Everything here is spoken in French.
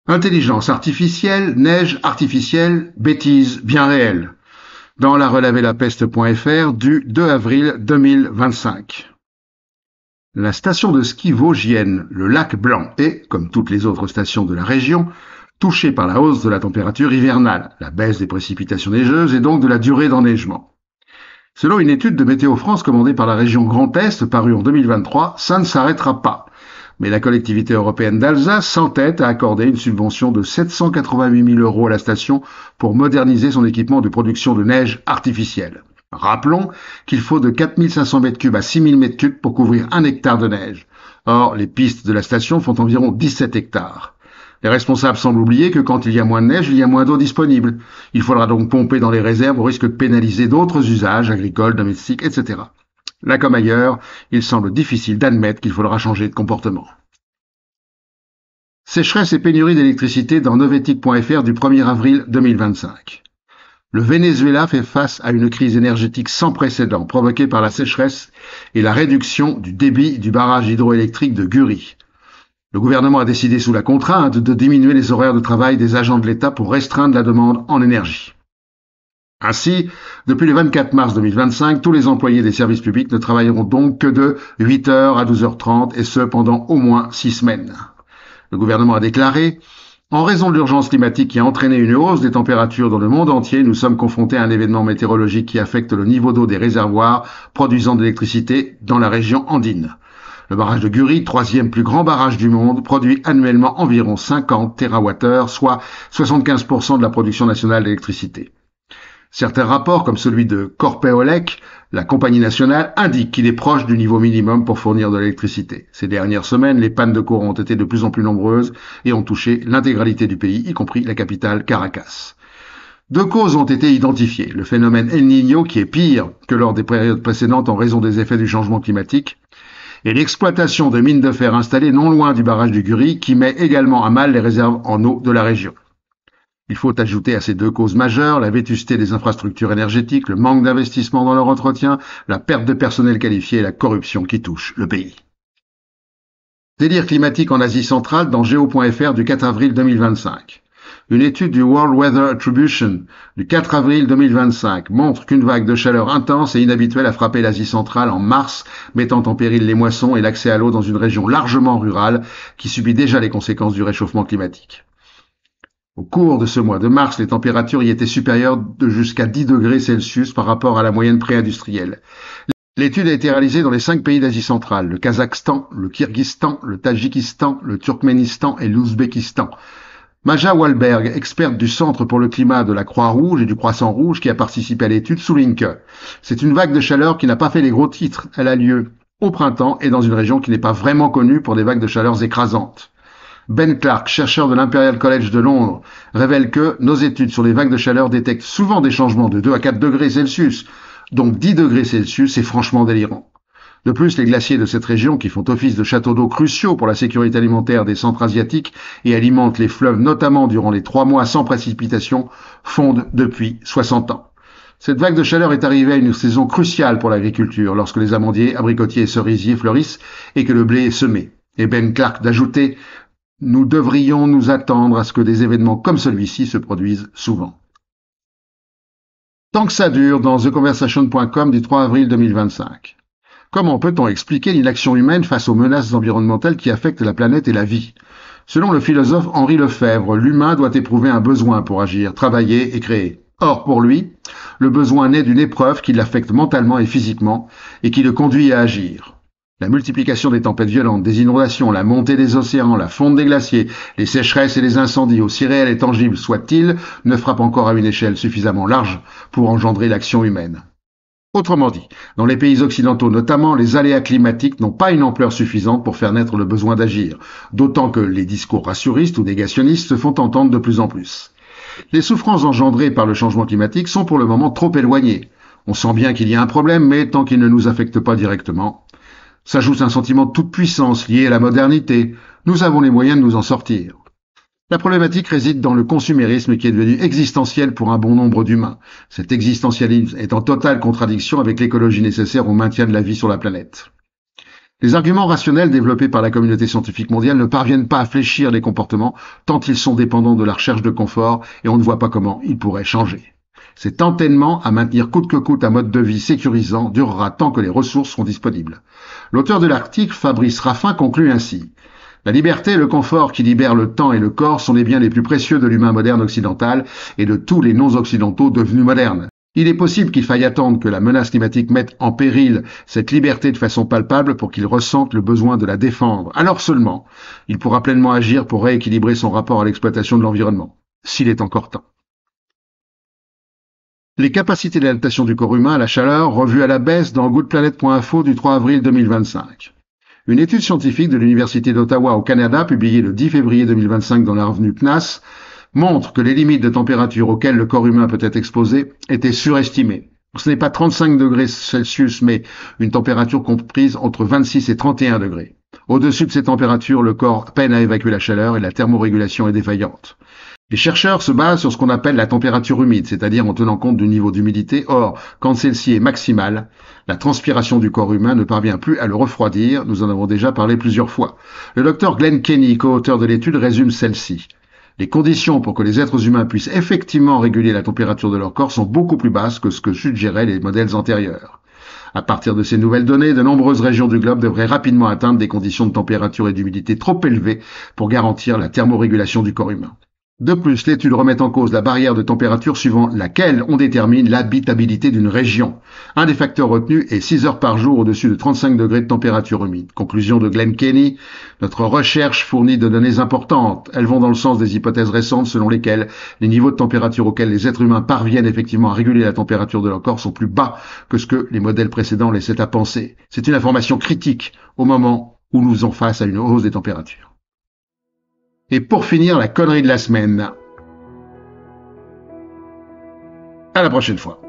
Intelligence artificielle, neige artificielle, bêtises bien réelles. Dans la relavelapeste.fr du 2 avril 2025. La station de ski vosgienne, le lac Blanc, est, comme toutes les autres stations de la région, touchée par la hausse de la température hivernale, la baisse des précipitations neigeuses et donc de la durée d'enneigement. Selon une étude de Météo France commandée par la région Grand Est parue en 2023, ça ne s'arrêtera pas. Mais la collectivité européenne d'Alsace s'entête à accorder une subvention de 788 000 € à la station pour moderniser son équipement de production de neige artificielle. Rappelons qu'il faut de 4 500 m3 à 6 000 m3 pour couvrir 1 hectare de neige. Or, les pistes de la station font environ 17 hectares. Les responsables semblent oublier que quand il y a moins de neige, il y a moins d'eau disponible. Il faudra donc pomper dans les réserves au risque de pénaliser d'autres usages agricoles, domestiques, etc. Là comme ailleurs, il semble difficile d'admettre qu'il faudra changer de comportement. Sécheresse et pénurie d'électricité dans novetic.fr du 1er avril 2025. Le Venezuela fait face à une crise énergétique sans précédent provoquée par la sécheresse et la réduction du débit du barrage hydroélectrique de Guri. Le gouvernement a décidé sous la contrainte de diminuer les horaires de travail des agents de l'État pour restreindre la demande en énergie. Ainsi, depuis le 24 mars 2025, tous les employés des services publics ne travailleront donc que de 8h à 12h30 et ce pendant au moins 6 semaines. Le gouvernement a déclaré « En raison de l'urgence climatique qui a entraîné une hausse des températures dans le monde entier, nous sommes confrontés à un événement météorologique qui affecte le niveau d'eau des réservoirs produisant de l'électricité dans la région andine. Le barrage de Guri, troisième plus grand barrage du monde, produit annuellement environ 50 TWh, soit 75% de la production nationale d'électricité. Certains rapports, comme celui de Corpeolec, la compagnie nationale, indiquent qu'il est proche du niveau minimum pour fournir de l'électricité. Ces dernières semaines, les pannes de courant ont été de plus en plus nombreuses et ont touché l'intégralité du pays, y compris la capitale Caracas. Deux causes ont été identifiées. Le phénomène El Niño, qui est pire que lors des périodes précédentes en raison des effets du changement climatique, et l'exploitation de mines de fer installées non loin du barrage du Guri, qui met également à mal les réserves en eau de la région. Il faut ajouter à ces deux causes majeures la vétusté des infrastructures énergétiques, le manque d'investissement dans leur entretien, la perte de personnel qualifié et la corruption qui touche le pays. Délire climatique en Asie centrale dans Geo.fr du 4 avril 2025. Une étude du World Weather Attribution du 4 avril 2025 montre qu'une vague de chaleur intense et inhabituelle a frappé l'Asie centrale en mars, mettant en péril les moissons et l'accès à l'eau dans une région largement rurale qui subit déjà les conséquences du réchauffement climatique. Au cours de ce mois de mars, les températures y étaient supérieures de jusqu'à 10 degrés Celsius par rapport à la moyenne pré-industrielle. L'étude a été réalisée dans les 5 pays d'Asie centrale, le Kazakhstan, le Kirghizstan, le Tadjikistan, le Turkménistan et l'Ouzbékistan. Maja Walberg, experte du Centre pour le climat de la Croix-Rouge et du Croissant-Rouge qui a participé à l'étude, souligne que c'est une vague de chaleur qui n'a pas fait les gros titres. Elle a lieu au printemps et dans une région qui n'est pas vraiment connue pour des vagues de chaleur écrasantes. Ben Clark, chercheur de l'Imperial College de Londres, révèle que nos études sur les vagues de chaleur détectent souvent des changements de 2 à 4 degrés Celsius, donc 10 degrés Celsius, c'est franchement délirant. De plus, les glaciers de cette région, qui font office de châteaux d'eau cruciaux pour la sécurité alimentaire des centres asiatiques et alimentent les fleuves notamment durant les 3 mois sans précipitation, fondent depuis 60 ans. Cette vague de chaleur est arrivée à une saison cruciale pour l'agriculture, lorsque les amandiers, abricotiers et cerisiers fleurissent et que le blé est semé. Et Ben Clark d'ajouter « Nous devrions nous attendre à ce que des événements comme celui-ci se produisent souvent. » Tant que ça dure dans theconversation.com du 3 avril 2025. Comment peut-on expliquer l'inaction humaine face aux menaces environnementales qui affectent la planète et la vie? Selon le philosophe Henri Lefebvre, l'humain doit éprouver un besoin pour agir, travailler et créer. Or, pour lui, le besoin naît d'une épreuve qui l'affecte mentalement et physiquement et qui le conduit à agir. La multiplication des tempêtes violentes, des inondations, la montée des océans, la fonte des glaciers, les sécheresses et les incendies, aussi réels et tangibles soient-ils, ne frappent encore à une échelle suffisamment large pour engendrer l'action humaine. Autrement dit, dans les pays occidentaux notamment, les aléas climatiques n'ont pas une ampleur suffisante pour faire naître le besoin d'agir, d'autant que les discours rassuristes ou négationnistes se font entendre de plus en plus. Les souffrances engendrées par le changement climatique sont pour le moment trop éloignées. On sent bien qu'il y a un problème, mais tant qu'il ne nous affecte pas directement, s'ajoute un sentiment de toute puissance lié à la modernité. Nous avons les moyens de nous en sortir. La problématique réside dans le consumérisme qui est devenu existentiel pour un bon nombre d'humains. Cet existentialisme est en totale contradiction avec l'écologie nécessaire au maintien de la vie sur la planète. Les arguments rationnels développés par la communauté scientifique mondiale ne parviennent pas à fléchir les comportements tant ils sont dépendants de la recherche de confort et on ne voit pas comment ils pourraient changer. Cet entêtement à maintenir coûte que coûte un mode de vie sécurisant durera tant que les ressources seront disponibles. L'auteur de l'article, Fabrice Raffin, conclut ainsi. La liberté et le confort qui libèrent le temps et le corps sont les biens les plus précieux de l'humain moderne occidental et de tous les non-occidentaux devenus modernes. Il est possible qu'il faille attendre que la menace climatique mette en péril cette liberté de façon palpable pour qu'il ressente le besoin de la défendre. Alors seulement, il pourra pleinement agir pour rééquilibrer son rapport à l'exploitation de l'environnement, s'il est encore temps. Les capacités d'adaptation du corps humain à la chaleur revues à la baisse dans goodplanet.info du 3 avril 2025. Une étude scientifique de l'Université d'Ottawa au Canada, publiée le 10 février 2025 dans la revue PNAS, montre que les limites de température auxquelles le corps humain peut être exposé étaient surestimées. Ce n'est pas 35 degrés Celsius, mais une température comprise entre 26 et 31 degrés. Au-dessus de ces températures, le corps peine à évacuer la chaleur et la thermorégulation est défaillante. Les chercheurs se basent sur ce qu'on appelle la température humide, c'est-à-dire en tenant compte du niveau d'humidité. Or, quand celle-ci est maximale, la transpiration du corps humain ne parvient plus à le refroidir. Nous en avons déjà parlé plusieurs fois. Le docteur Glenn Kenny, co-auteur de l'étude, résume celle-ci. Les conditions pour que les êtres humains puissent effectivement réguler la température de leur corps sont beaucoup plus basses que ce que suggéraient les modèles antérieurs. À partir de ces nouvelles données, de nombreuses régions du globe devraient rapidement atteindre des conditions de température et d'humidité trop élevées pour garantir la thermorégulation du corps humain. De plus, l'étude remet en cause la barrière de température suivant laquelle on détermine l'habitabilité d'une région. Un des facteurs retenus est 6 heures par jour au-dessus de 35 degrés de température humide. Conclusion de Glenn Kenny, notre recherche fournit de données importantes. Elles vont dans le sens des hypothèses récentes selon lesquelles les niveaux de température auxquels les êtres humains parviennent effectivement à réguler la température de leur corps sont plus bas que ce que les modèles précédents laissaient à penser. C'est une information critique au moment où nous faisons face à une hausse des températures. Et pour finir, la connerie de la semaine. À la prochaine fois.